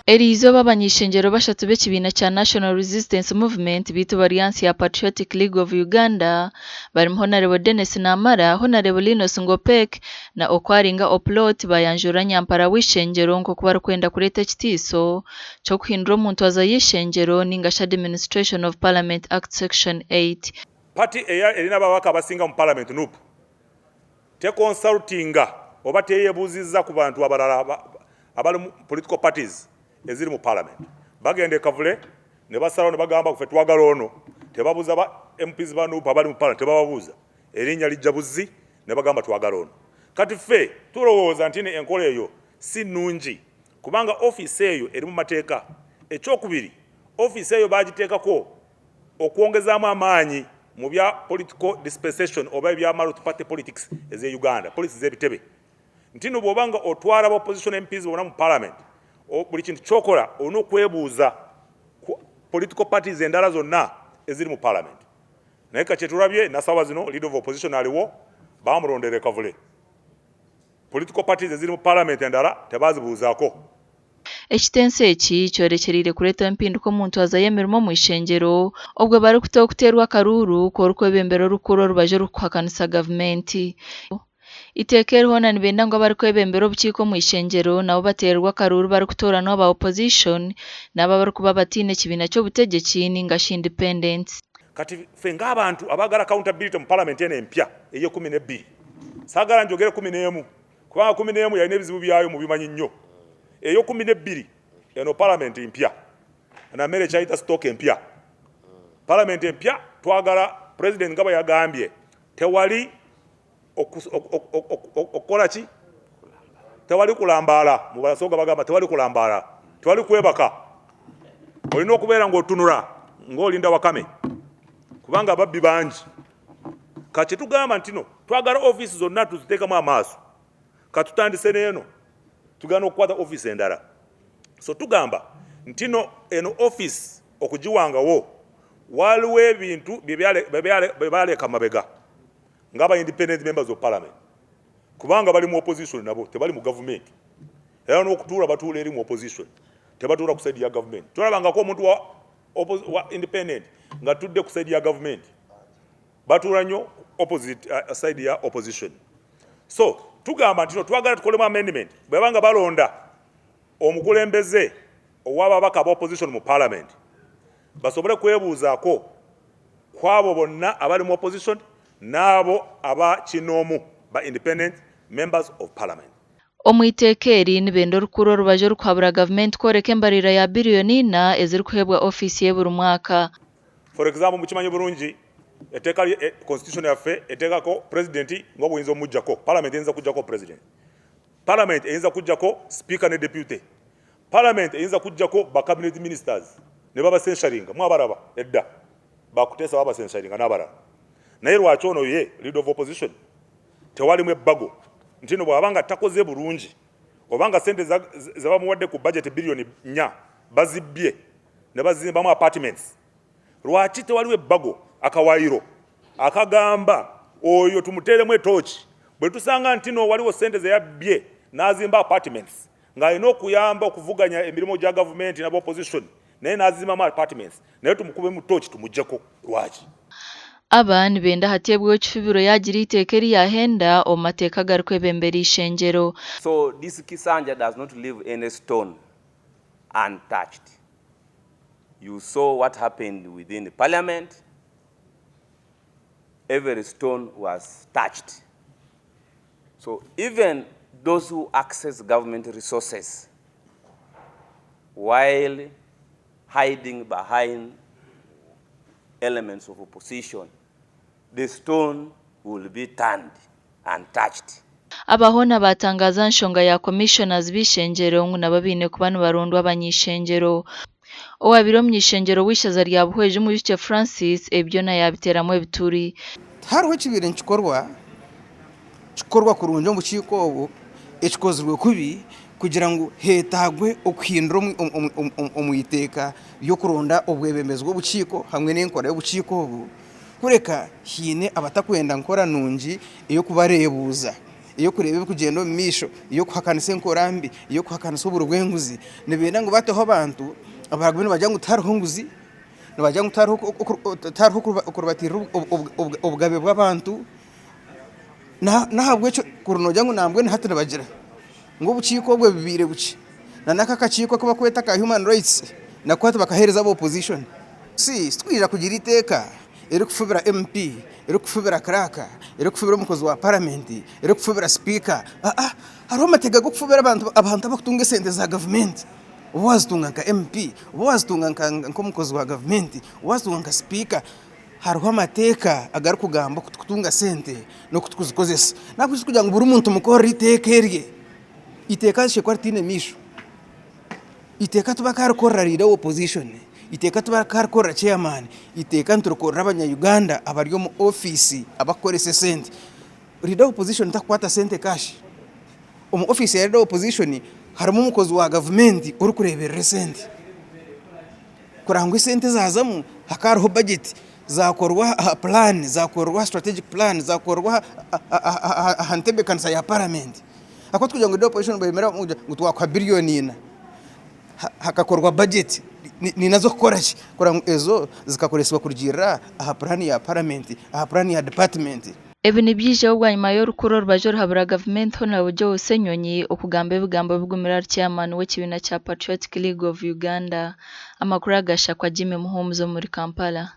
Erizo b'abanyishengero bashatu b'ekibiina kya National Resistance Movement bitu Alliance ya Patriotic League of Uganda bari Honorable Dennis Namara, Honorable Linus Ngopek na Okwaringa Oplot bayanjura nyampara w'ishengero nko kuba rukwenda kureta ekitiiso cyo kuhindura omuntu aza y'ishengero ningasha Administration of Parliament Act Section 8. Party erina ababaka abasinga mu Parliament nup te consultinga oba teyebuuzizza ku bantu abalala abali mu political parties eziri mu Parliament bagende kavule ne basalawo ne bagamba kufe twagala ono tebabuuza ba MPs ba nup abali mu Parliament tebababuuza erinnya lijja buzzi ne bagamba twagala ono kati ffe tulowooza nti enkola eyo si nnungi kubanga office eyo eri mu mateeka ekyokubiri office eyo bagiteekako okwongezaamu amaanyi mu bya political dispensation oba bya multi-party politics eze Uganda politics z'ebitebe ntino bw'obanga otwala aba opposition MPs bonna mu Parliament buli kintu kyokola olina okwebuuza political parties endala zonna eziri mu Parliament naye kakyetulabye nasawa zino leader of opposition aliwo bamulondere kavule political parties eziri mu Parliament endala tebazibuuzaako. Ekitense eki kyorekyerire kureta empinduka omuntu aza yemirimo mu ishengero obwo bari kuterwa akaruru k'orukwebembera orukuru orubaje rukuhakanisa gavumenti. Iteka eriho na nibenda ngo bari kwebembera obukiiko mu ishengero nabo baterwa akaruru bari kutorana aba opposition nabo bari kuba batine ekibiina ky'obutegeki ningashi independence. Kati ffe ng'abantu abagala accountability mu Parliament eno empya eyo 12 saagala njogere 11 kubanga 11 yalina ebizibu byayo mu bimanyi nnyo eyo 12 eno Parliament empya na mere chaita stock empya Parliament empya twagala president ngaba yagambye tewali okola ki tewali kulambala mu basoga bagamba tewali kulambala tewali kwebaka olina okubeera ng'otunula ng'olinda wakame kubanga ababbi bangi kati tugamba ntino twagala office zonna tuziteekamu amaaso katutandise n'eno tugana okukwata office endala so tugamba ntino eno office okugiwangawo waliwo ebintu byebaleka mabega ngaba independent members of Parliament kubanga bali mu opposition nabo tebali mu government era n'okutuula batuula eri mu opposition tebatuula ku side ya government tulabangako omuntu wa independent nga tudde ku side ya government batuula nnyo opposite side ya opposition so tugamba ntino twagala tukolemu amendment bwebanga balonda omukulembeze ow'ababaka aba opposition mu Parliament basobole kwebuuzaako kwabo bonna abali mu opposition n'abo aba kinoomu ba independent members of Parliament. Omwiteeka eri nibenda orukuru orubaje rukuhabura gavumenti kworeka embarira ya biliyoni 4 eziri kuhebwa ofisi ye buri mwaka. For example mukimanyi bulungi etteeka constitution yaffe eteekako president ng'obuyinza omujjako Parliament eyinza kujjako president Parliament eyinza kujjako speaker ne deputy Parliament eyinza kujjako ba cabinet ministers ne baba censuringa mwabaraba edda bakuteesa baba censuringa n'abalala naye lwaki ono ye leader of opposition tewalimu ebbago ntino bw'abanga takoze bulungi obanga sente zabamuwadde ku budget billion 4 bazibbye ne bazimbamu apartments lwaki tewaliwo ebbago akawayiro akagamba oyo tumuteremu etooki bwe tusanga ntino waliwo sente zeyabbye n'azimba apartments ng'alina okuyamba okuvuganya emirimu gya gavumenti n'aba opposition naye n'azimbamu apartments naye tumukubemu tooki tumuggyeko lwaki. Aba nibenda hateebweho ekifubiro yagira iteeka eryahenda omu mateeka gari kwebembera ishengero. So this Kisanja does not leave any stone untouched. You saw what happened within the Parliament. Every stone was touched. So even those who access government resources while hiding behind elements of opposition, the stone will be turned untouched. Abahona batangaza nshonga ya commissioners b'ishengero ngu nababine kuba nibarondwa abanyishengero owabiro myishengero wishaza rya buhweje mu bice Francis ebyo na yabiteramo ebituri hariho ekibire kikorwa kurunjo mu kiko obu ekikozirwe kubi kugira ngo hetagwe okuhindura omuyiteka yo kuronda obwebembezwa obukiko hamwe n'enkora y'obukiko obu kureka hine abatakwenda nkora nungi iyo kubarebuza iyo kureba kugenda mu misho iyo kuhakanisa enkorambi iyo kuhakanisa uburwenguzi nibenda ngo bateho abantu abagabini bajya ngutaraho nguzi nibajya ngutaraho kurubatira ubwabe bw'abantu nahabwe cyo kurunojya ngo nambwe nhatana bagira ngo buciko bwe bibire buci nanaka kaciko kuba kweta ka human rights nakwata bakahereza abo opposition twira kugira iteka eri kufubira MP eri kufubira kraka eri kufubira umukozi wa parliament eri kufubira speaker hariho amatega go kufubira abantu abakutunga sente za government uwazitunga nka MP uwazitunga nka umukozi wa government uwazitunga nka speaker hariho amateka agari kugamba kutunga sente no kutukuzikozesa nakuzi kugira ngo buri muntu mukora iteka erye iteka shekwa tine misho iteka tubakara korra rida opposition iteka tubakara korra chairman iteka nturukorra abanya-Uganda abari mu office abakorese sente rida opposition takwata sente cash mu office ya rida opposition harimo umukozi wa government uri kurebera sente kurangwa sente zazamu hakariho budget zakorwa plan zakorwa strategic plan zakorwa hantebe kanisa ya parliament akot kugira ngo rida opposition bayemera gutwa kwa billion ina hakakorwa budget ni nazo korachi kora ezo zikakoreswa kugira plan ya parliament plan ya department Ebi nibyijeho bwa nyuma y'urukuro rubajoro habura government honorable Joe Senyonyi okugamba ebigambo bigumira chairman w'ekibina cya Patriotic League of Uganda amakuru agasha kwa Jimmy Muhumuzo muri Kampala.